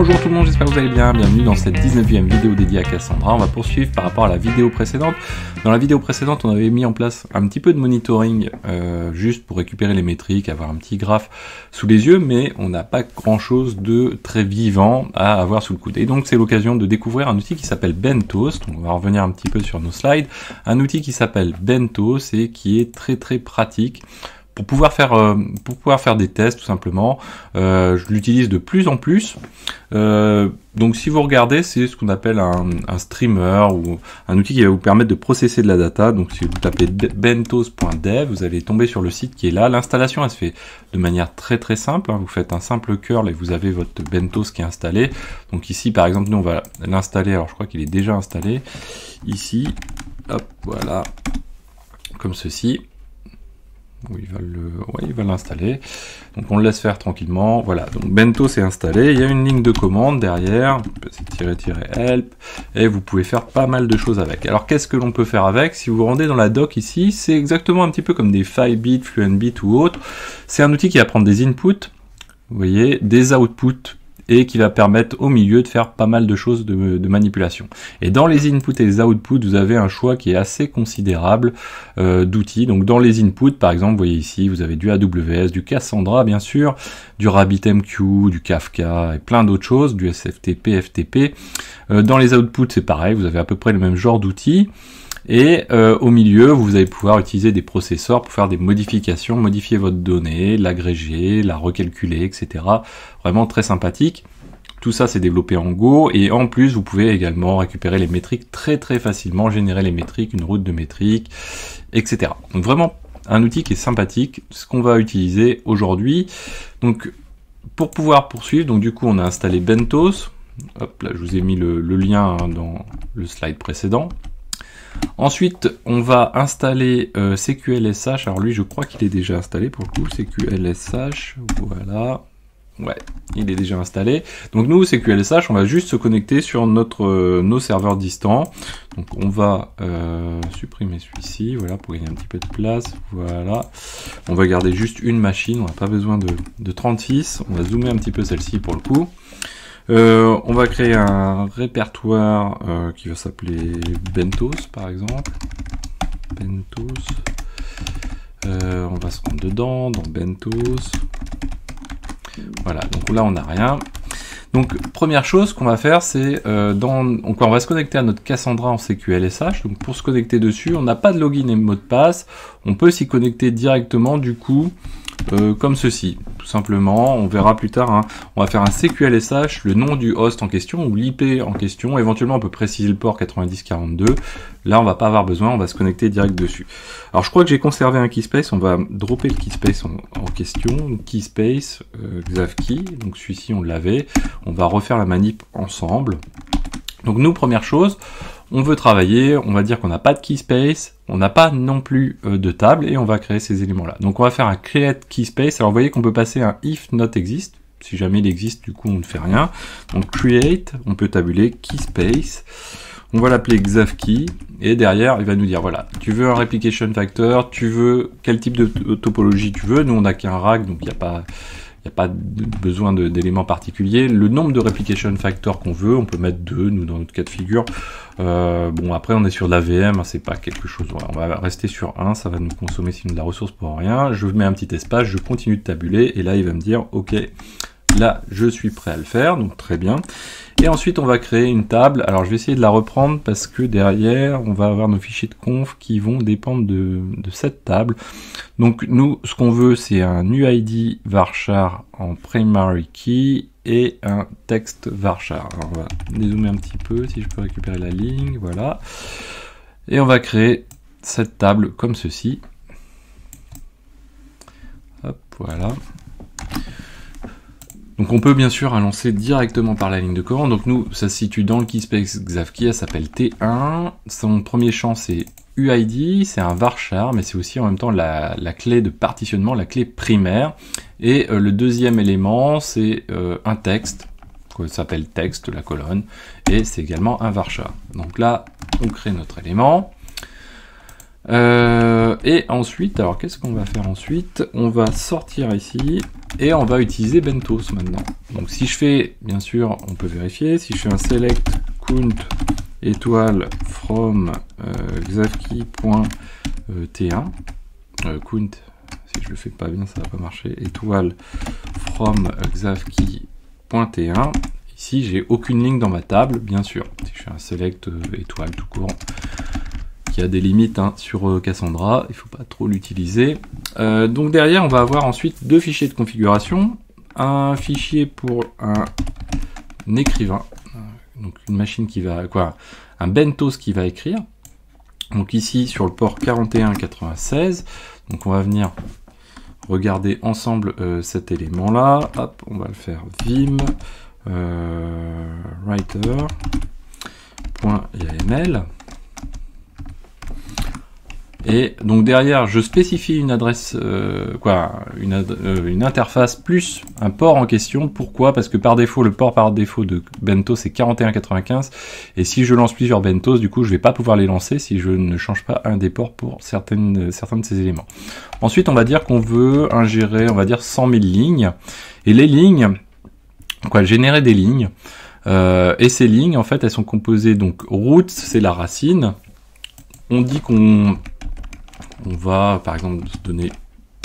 Bonjour tout le monde, j'espère que vous allez bien, bienvenue dans cette 19e vidéo dédiée à Cassandra. On va poursuivre par rapport à la vidéo précédente. Dans la vidéo précédente, on avait mis en place un petit peu de monitoring, juste pour récupérer les métriques, avoir un petit graphe sous les yeux, mais on n'a pas grand chose de très vivant à avoir sous le coude. Et donc c'est l'occasion de découvrir un outil qui s'appelle Bentos. Donc on va revenir un petit peu sur nos slides. Un outil qui s'appelle Bentos et qui est très pratique pour pouvoir faire des tests tout simplement. Je l'utilise de plus en plus. Donc si vous regardez, c'est ce qu'on appelle un streamer ou un outil qui va vous permettre de processer de la data. Donc si vous tapez bentos.dev, vous allez tomber sur le site qui est là. L'installation elle se fait de manière très simple. Vous faites un simple curl et vous avez votre Bentos qui est installé. Donc ici par exemple nous on va l'installer. Alors je crois qu'il est déjà installé. Ici, hop, voilà, comme ceci. Il va l'installer. Donc on le laisse faire tranquillement. Voilà, donc Bentos est installé. Il y a une ligne de commande derrière. --help. Et vous pouvez faire pas mal de choses avec. Alors qu'est-ce que l'on peut faire avec? Si vous vous rendez dans la doc ici, c'est exactement un petit peu comme des Filebit, Fluentbit ou autre. C'est un outil qui va prendre des inputs, vous voyez, des outputs, et qui va permettre au milieu de faire pas mal de choses de manipulation. Et dans les inputs et les outputs, vous avez un choix qui est assez considérable d'outils. Donc dans les inputs, par exemple, vous voyez ici, vous avez du AWS, du Cassandra bien sûr, du RabbitMQ, du Kafka et plein d'autres choses, du SFTP, FTP. Dans les outputs, c'est pareil, vous avez à peu près le même genre d'outils. Et au milieu, vous allez pouvoir utiliser des processeurs pour faire des modifications, modifier votre donnée, l'agréger, la recalculer, etc. Vraiment très sympathique. Tout ça, c'est développé en Go. Et en plus, vous pouvez également récupérer les métriques très facilement, générer les métriques, une route de métriques, etc. Donc vraiment, un outil qui est sympathique, ce qu'on va utiliser aujourd'hui. Donc, pour pouvoir poursuivre, donc du coup, on a installé Bentos. Hop, là, je vous ai mis le lien dans le slide précédent. Ensuite, on va installer CQLSH. Alors lui, je crois qu'il est déjà installé pour le coup. CQLSH, voilà. Ouais, il est déjà installé. Donc nous, CQLSH, on va juste se connecter sur nos serveurs distants. Donc on va supprimer celui-ci, voilà, pour gagner un petit peu de place. Voilà. On va garder juste une machine. On n'a pas besoin de 36. On va zoomer un petit peu celle-ci pour le coup. On va créer un répertoire qui va s'appeler Bentos par exemple. Bentos. On va se rendre dedans, dans Bentos. Voilà, donc là on n'a rien. Donc première chose qu'on va faire, c'est on va se connecter à notre Cassandra en CQLSH. Donc pour se connecter dessus, on n'a pas de login et mot de passe. On peut s'y connecter directement du coup. Comme ceci, tout simplement, on verra plus tard, hein. On va faire un CQLSH, le nom du host en question ou l'IP en question, éventuellement on peut préciser le port 9042, là on va pas avoir besoin, on va se connecter direct dessus. Alors je crois que j'ai conservé un keyspace, on va dropper le keyspace en question, donc keyspace, xavkey, donc celui-ci on l'avait, on va refaire la manip ensemble. Donc nous, première chose, on veut travailler, on va dire qu'on n'a pas de keyspace, on n'a pas non plus de table et on va créer ces éléments-là. Donc on va faire un create keyspace. Alors vous voyez qu'on peut passer un if not exist. Si jamais il existe, du coup on ne fait rien. Donc create, on peut tabuler keyspace. On va l'appeler xavkey et derrière il va nous dire voilà, tu veux un replication factor, tu veux quel type de topologie tu veux. Nous on n'a qu'un RAG, donc il n'y a pas besoin d'éléments particuliers. Le nombre de replication factor qu'on veut, on peut mettre 2, nous dans notre cas de figure. Bon après on est sur de la VM, hein, c'est pas quelque chose, voilà, on va rester sur 1, ça va nous consommer sinon de la ressource pour rien. Je mets un petit espace, je continue de tabuler et là il va me dire ok, là je suis prêt à le faire, donc très bien. Et ensuite on va créer une table. Alors je vais essayer de la reprendre parce que derrière on va avoir nos fichiers de conf qui vont dépendre de cette table. Donc nous ce qu'on veut c'est un UID varchar en primary key et un text varchar. Alors on va dézoomer un petit peu si je peux récupérer la ligne, voilà. Et on va créer cette table comme ceci. Hop, voilà. Donc on peut bien sûr lancer directement par la ligne de commande. Donc nous, ça se situe dans le keyspace xavkey, elle s'appelle T1. Son premier champ c'est UID, c'est un varchar, mais c'est aussi en même temps la clé de partitionnement, la clé primaire. Et le deuxième élément, c'est un texte, qui s'appelle texte, la colonne, et c'est également un varchar. Donc là, on crée notre élément. Et ensuite, alors qu'est-ce qu'on va faire ensuite? On va sortir ici et on va utiliser Bentos maintenant. Donc si je fais, bien sûr, on peut vérifier, si je fais un select count étoile from xavkey.t1 count, si je le fais pas bien ça va pas marcher, étoile from xavkey.t1, ici j'ai aucune ligne dans ma table, bien sûr. Si je fais un select étoile tout court, il y a des limites hein, sur Cassandra, il ne faut pas trop l'utiliser. Donc derrière, on va avoir ensuite deux fichiers de configuration. Un fichier pour un écrivain, donc une machine qui va, un Bentos qui va écrire. Donc ici, sur le port 4196, donc on va venir regarder ensemble cet élément-là. Hop, on va le faire vim writer.yml. Et donc derrière, je spécifie une adresse, une interface plus un port en question. Pourquoi? Parce que par défaut, le port par défaut de Bentos c'est 4195. Et si je lance plusieurs Bentos, du coup, je ne vais pas pouvoir les lancer si je ne change pas un des ports pour certains de ces éléments. Ensuite, on va dire qu'on veut ingérer, on va dire 100 000 lignes. Et les lignes, générer des lignes. Et ces lignes, en fait, elles sont composées, donc root, c'est la racine. On dit qu'on va, par exemple, se donner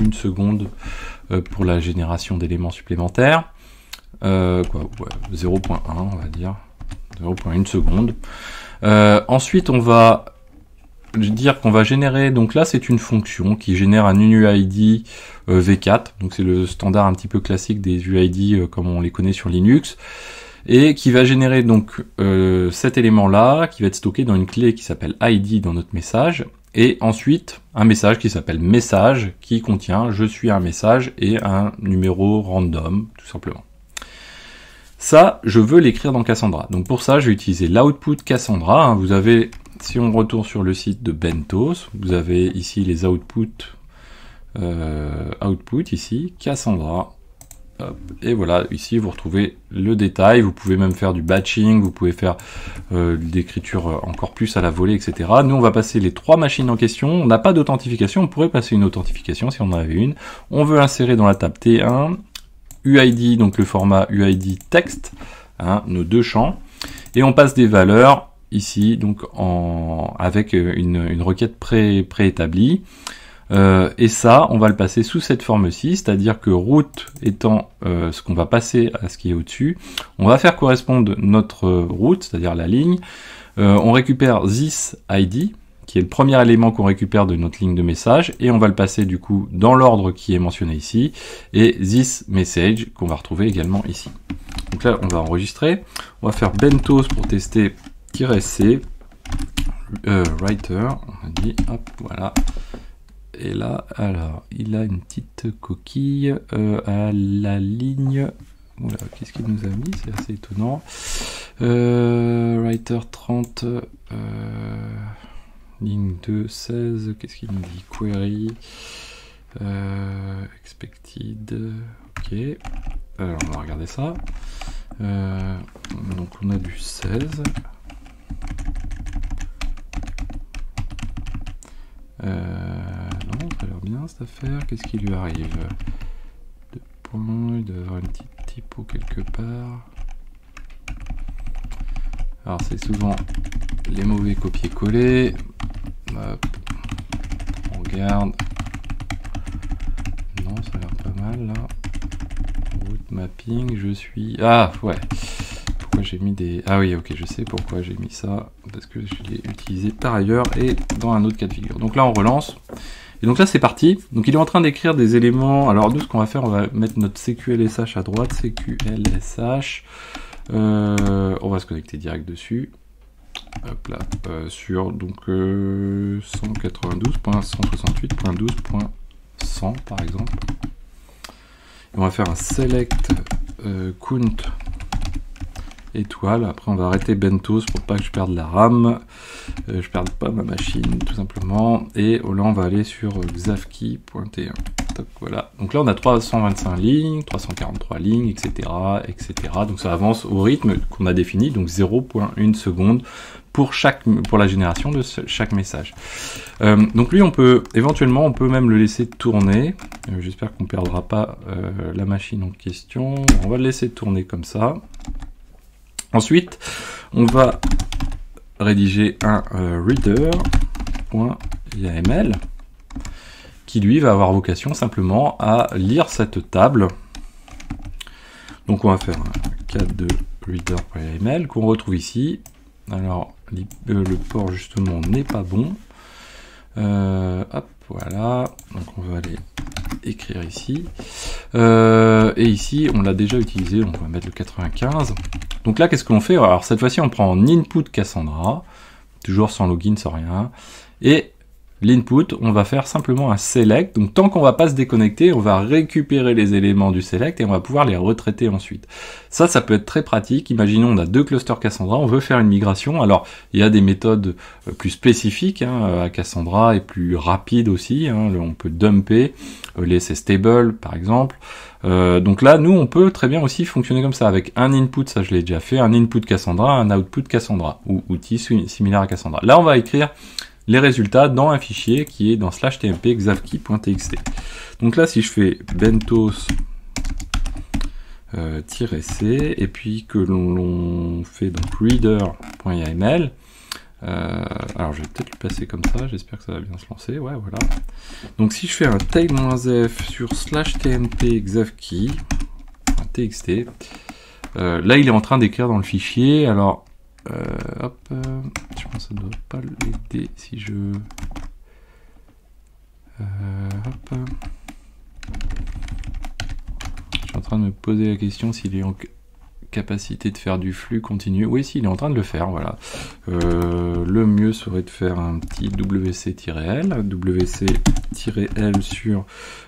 une seconde pour la génération d'éléments supplémentaires. 0.1, on va dire. 0.1 seconde. Ensuite, on va dire qu'on va générer, donc là, c'est une fonction qui génère un UID V4. Donc, c'est le standard un petit peu classique des UID comme on les connaît sur Linux. Et qui va générer donc cet élément-là, qui va être stocké dans une clé qui s'appelle ID dans notre message. Et ensuite, un message qui s'appelle message, qui contient je suis un message et un numéro random, tout simplement. Ça, je veux l'écrire dans Cassandra. Donc pour ça, je vais utiliser l'output Cassandra. Hein. Vous avez, si on retourne sur le site de Bentos, vous avez ici les outputs, ici, Cassandra. Et voilà, ici vous retrouvez le détail, vous pouvez même faire du batching, vous pouvez faire l'écriture encore plus à la volée, etc. Nous on va passer les trois machines en question, on n'a pas d'authentification, on pourrait passer une authentification si on en avait une. On veut insérer dans la table T1, UID, donc le format UID texte, hein, nos deux champs, et on passe des valeurs ici, donc avec une requête préétablie. Et ça, on va le passer sous cette forme-ci, c'est-à-dire que root étant ce qu'on va passer à ce qui est au-dessus, on va faire correspondre notre root, c'est-à-dire la ligne. On récupère this ID, qui est le premier élément qu'on récupère de notre ligne de message, et on va le passer du coup dans l'ordre qui est mentionné ici, et this message qu'on va retrouver également ici. Donc là, on va enregistrer. On va faire bentos pour tester -c, writer, on a dit, hop, voilà. Et là, alors, il a une petite coquille à la ligne. Oula, qu'est-ce qu'il nous a mis? C'est assez étonnant. Writer 30, ligne 2, 16. Qu'est-ce qu'il nous dit? Query, expected. Ok. Alors, on va regarder ça. Donc, on a du 16. Non, ça a l'air bien cette affaire. Qu'est-ce qui lui arrive? Deux points, il doit y avoir une petite typo quelque part. Alors c'est souvent les mauvais copier-coller. Hop. On regarde. Non, ça a l'air pas mal là. Route mapping, je suis... Ah ouais. Pourquoi j'ai mis des... Ah oui, ok, je sais pourquoi j'ai mis ça. Parce que je l'ai utilisé par ailleurs et dans un autre cas de figure. Donc là, on relance. Et donc là, c'est parti. Donc il est en train d'écrire des éléments. Alors nous, ce qu'on va faire, on va mettre notre CQLSH à droite. CQLSH. On va se connecter direct dessus. Hop là. Sur donc 192.168.12.100 par exemple. Et on va faire un select count étoile. Après on va arrêter Bentos pour pas que je perde la RAM, je perde pas ma machine tout simplement, et là on va aller sur xavkey.t1. Voilà, donc là on a 325 lignes, 343 lignes, etc., etc. Donc ça avance au rythme qu'on a défini, donc 0.1 seconde pour la génération de chaque message. Donc lui, éventuellement, on peut même le laisser tourner. J'espère qu'on ne perdra pas la machine en question. On va le laisser tourner comme ça. Ensuite, on va rédiger un reader.yml qui lui va avoir vocation simplement à lire cette table. Donc on va faire un cadre de reader.yml qu'on retrouve ici. Alors le port justement n'est pas bon. Hop, voilà. Donc on va aller écrire ici. Et ici on l'a déjà utilisé, donc on va mettre le 95. Donc là qu'est-ce qu'on fait? Alors cette fois-ci on prend en input Cassandra, toujours sans login, sans rien. Et l'input, on va faire simplement un select. Donc tant qu'on va pas se déconnecter, on va récupérer les éléments du select et on va pouvoir les retraiter ensuite. Ça peut être très pratique. Imaginons on a 2 clusters Cassandra, on veut faire une migration. Alors il y a des méthodes plus spécifiques à Cassandra et plus rapides aussi. On peut dumper les stable par exemple. Donc là, nous, on peut très bien aussi fonctionner comme ça, avec un input, ça je l'ai déjà fait, un input Cassandra, un output Cassandra, ou outil similaire à Cassandra. Là, on va écrire les résultats dans un fichier qui est dans /tmp exavkey.txt. Donc là, si je fais bentos -c, et puis que l'on fait donc reader.yml, alors je vais peut-être le passer comme ça, j'espère que ça va bien se lancer, ouais voilà. Donc si je fais un tail-f sur /tmp exavkey.txt, là il est en train d'écrire dans le fichier, alors hop, je pense que ça ne doit pas l'aider si je... hop. Je suis en train de me poser la question s'il est en capacité de faire du flux continu. Oui, si, il est en train de le faire, voilà. Le mieux serait de faire un petit wc-l, wc-l sur,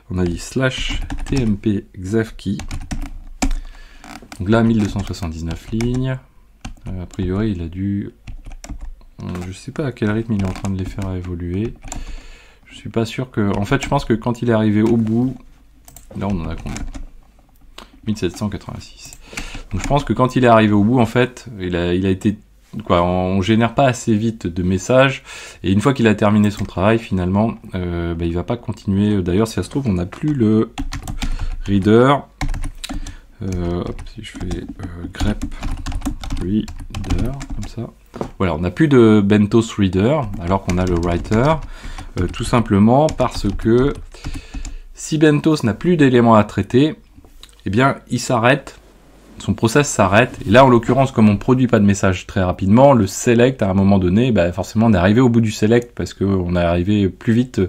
on a dit /tmp exavkey. Donc là, 1279 lignes. A priori, il a dû... je sais pas à quel rythme il est en train de les faire évoluer. Je suis pas sûr que... En fait, je pense que quand il est arrivé au bout... Là, on en a combien? 1786. Donc je pense que quand il est arrivé au bout, en fait, il a été... on génère pas assez vite de messages. Et une fois qu'il a terminé son travail, finalement, il va pas continuer. D'ailleurs, si ça se trouve, on n'a plus le reader. Hop, si je fais grep reader, comme ça. Voilà, on n'a plus de bentos reader, alors qu'on a le writer, tout simplement parce que si bentos n'a plus d'éléments à traiter, eh bien, il s'arrête, son process s'arrête, et là, en l'occurrence, comme on ne produit pas de message très rapidement, le select, à un moment donné, forcément, on est arrivé au bout du select, parce qu'on est arrivé plus vite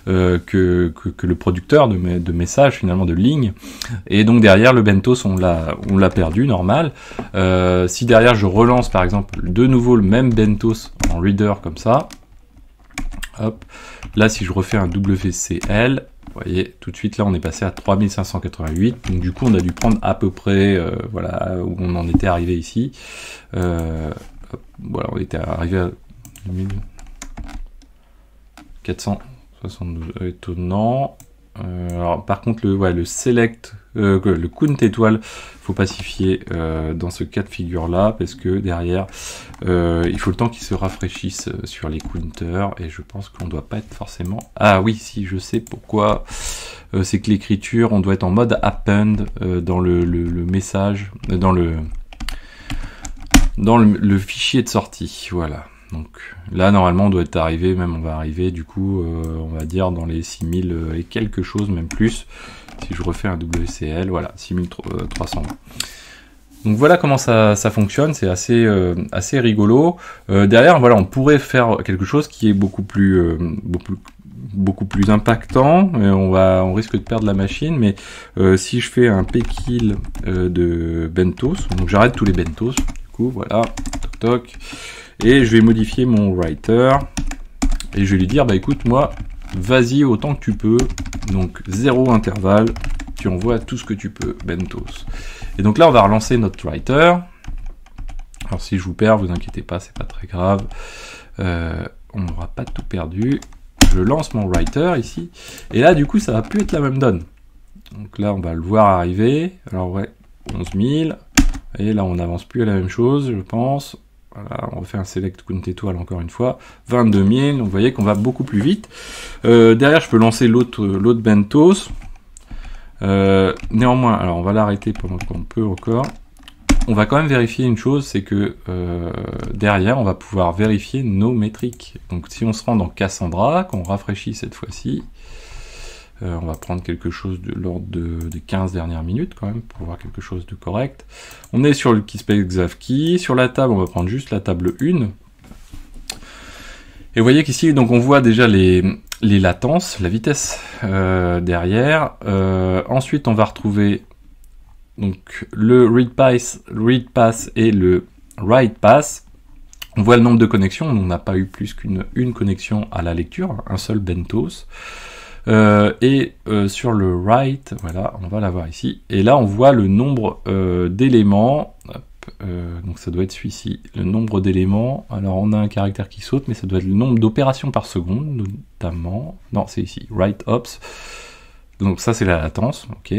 que le producteur de messages, finalement, de lignes, et donc derrière, le bentos, on l'a perdu, normal. Si derrière, je relance, par exemple, de nouveau le même bentos en reader, comme ça, hop, là, si je refais un wcl, vous voyez, tout de suite, là, on est passé à 3588. Donc, du coup, on a dû prendre à peu près, voilà, où on en était arrivé ici. Voilà, on était arrivé à 2472. Étonnant. Alors, par contre, le select, le count étoile, faut pacifier dans ce cas de figure-là, parce que derrière, il faut le temps qu'il se rafraîchisse sur les counters, et je pense qu'on ne doit pas être forcément... Ah oui, si, je sais pourquoi. C'est que l'écriture, on doit être en mode append dans le message, dans le fichier de sortie, voilà. Donc là, normalement, on doit être arrivé, même on va arriver, du coup, on va dire dans les 6000 et quelque chose, même plus. Si je refais un WCL, voilà, 6300. Donc voilà comment ça fonctionne, c'est assez rigolo. Derrière, voilà, on pourrait faire quelque chose qui est beaucoup plus impactant, et on risque de perdre la machine, mais si je fais un pkill de bentos, donc j'arrête tous les bentos, du coup, voilà, toc toc, et je vais modifier mon writer, et je vais lui dire, bah écoute, moi, vas-y autant que tu peux, donc 0 intervalle, tu envoies tout ce que tu peux, bentos. Et donc là, on va relancer notre writer. Alors si je vous perds, vous inquiétez pas, c'est pas très grave, on n'aura pas tout perdu. Je lance mon writer ici, et là, du coup, ça va plus être la même donne. Donc là, on va le voir arriver, alors ouais, 11 000, et là, on n'avance plus à la même chose, je pense. Voilà, on refait un select count étoile encore une fois. 22 000, donc vous voyez qu'on va beaucoup plus vite. Derrière, je peux lancer l'autre Bentos. Néanmoins, alors on va l'arrêter pendant qu'on peut encore. On va quand même vérifier une chose, c'est que derrière, on va pouvoir vérifier nos métriques. Donc si on se rend dans Cassandra, qu'on rafraîchit cette fois-ci, on va prendre quelque chose de l'ordre des 15 dernières minutes quand même, pour voir quelque chose de correct. On est sur le Keyspace Xavki. Sur la table, on va prendre juste la table 1. Et vous voyez qu'ici, donc on voit déjà les latences, la vitesse derrière. Ensuite, on va retrouver donc le read pass et le write pass. On voit le nombre de connexions. On n'a pas eu plus qu'une connexion à la lecture, un seul Bentos. Sur le write, voilà, on va l'avoir ici. Et là, on voit le nombre d'éléments. Donc ça doit être celui-ci, le nombre d'éléments. Alors on a un caractère qui saute, mais ça doit être le nombre d'opérations par seconde, notamment. Non, c'est ici, write ops. Donc ça, c'est la latence, ok.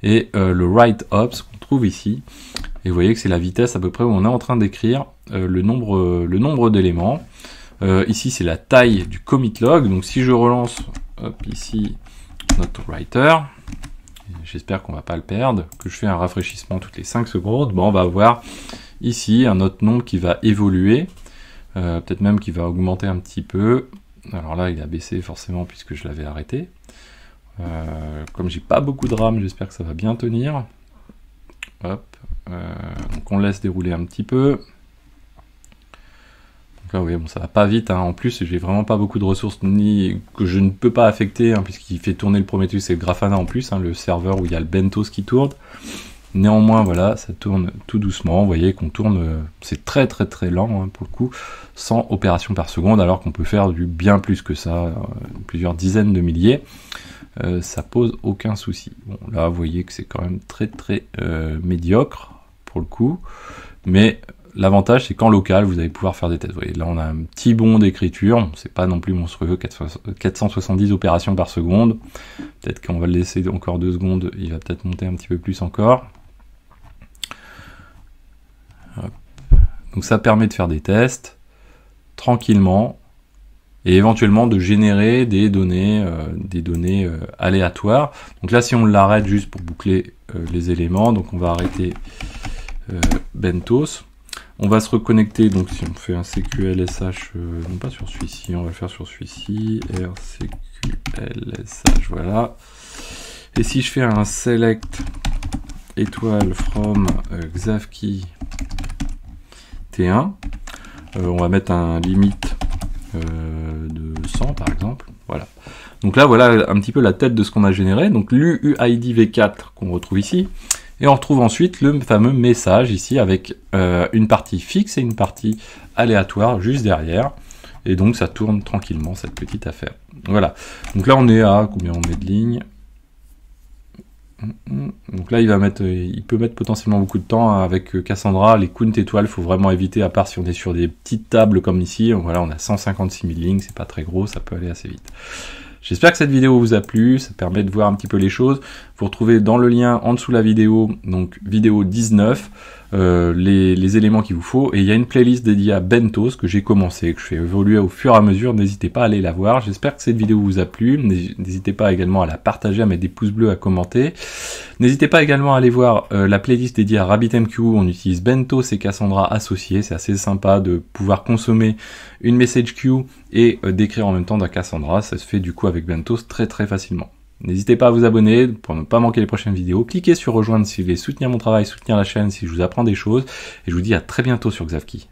Et le write ops qu'on trouve ici. Et vous voyez que c'est la vitesse à peu près où on est en train d'écrire le nombre d'éléments. Ici, c'est la taille du commit log. Donc si je relance ici notre writer, j'espère qu'on va pas le perdre, que je fais un rafraîchissement toutes les 5 secondes, bon, on va avoir ici un autre nombre qui va évoluer, peut-être même qui va augmenter un petit peu. Alors là, il a baissé forcément puisque je l'avais arrêté. Comme j'ai pas beaucoup de RAM, j'espère que ça va bien tenir. Hop, donc on laisse dérouler un petit peu. Donc là, oui, bon, ça va pas vite, hein. En plus, j'ai vraiment pas beaucoup de ressources que je ne peux pas affecter, hein, puisqu'il fait tourner le Prometheus et le Grafana en plus, hein, le serveur où il y a le Bentos qui tourne. Néanmoins, voilà, ça tourne tout doucement. Vous voyez qu'on tourne, c'est très lent, hein, pour le coup, 100 opérations par seconde, alors qu'on peut faire du bien plus que ça, plusieurs dizaines de milliers. Ça pose aucun souci. Bon, là, vous voyez que c'est quand même très médiocre pour le coup, mais l'avantage, c'est qu'en local, vous allez pouvoir faire des tests. Vous voyez, là, on a un petit bond d'écriture, c'est pas non plus monstrueux, 470 opérations par seconde. Peut-être qu'on va le laisser encore 2 secondes, il va peut-être monter un petit peu plus encore. Hop. Donc ça permet de faire des tests tranquillement, et éventuellement de générer des données aléatoires. Donc là, si on l'arrête juste pour boucler les éléments, donc on va arrêter Bentos. On va se reconnecter, donc si on fait un CQLSH, non pas sur celui-ci, on va le faire sur celui-ci, RCQLSH, voilà. Et si je fais un select étoile from Xavki T1, on va mettre un limite de 100 par exemple, voilà. Donc là, voilà un petit peu la tête de ce qu'on a généré, donc l'UUID V4 qu'on retrouve ici, et on retrouve ensuite le fameux message ici avec une partie fixe et une partie aléatoire juste derrière, et donc ça tourne tranquillement cette petite affaire. Voilà, donc là on est à combien on met de lignes? Donc là il peut mettre potentiellement beaucoup de temps, hein, avec Cassandra. Les count étoiles, il faut vraiment éviter, à part si on est sur des petites tables comme ici. Voilà, on a 156 000 lignes, c'est pas très gros, ça peut aller assez vite. J'espère que cette vidéo vous a plu, ça permet de voir un petit peu les choses. Vous retrouvez dans le lien en dessous de la vidéo, donc vidéo 19, les éléments qu'il vous faut. Et il y a une playlist dédiée à Bentos que j'ai commencé, que je fais évoluer au fur et à mesure. N'hésitez pas à aller la voir. J'espère que cette vidéo vous a plu. N'hésitez pas également à la partager, à mettre des pouces bleus, à commenter. N'hésitez pas également à aller voir la playlist dédiée à RabbitMQ. On utilise Bentos et Cassandra associés. C'est assez sympa de pouvoir consommer une message queue et d'écrire en même temps dans Cassandra. Ça se fait du coup avec Bentos très facilement. N'hésitez pas à vous abonner pour ne pas manquer les prochaines vidéos. Cliquez sur rejoindre si vous voulez soutenir mon travail, soutenir la chaîne si je vous apprends des choses. Et je vous dis à très bientôt sur Xavki.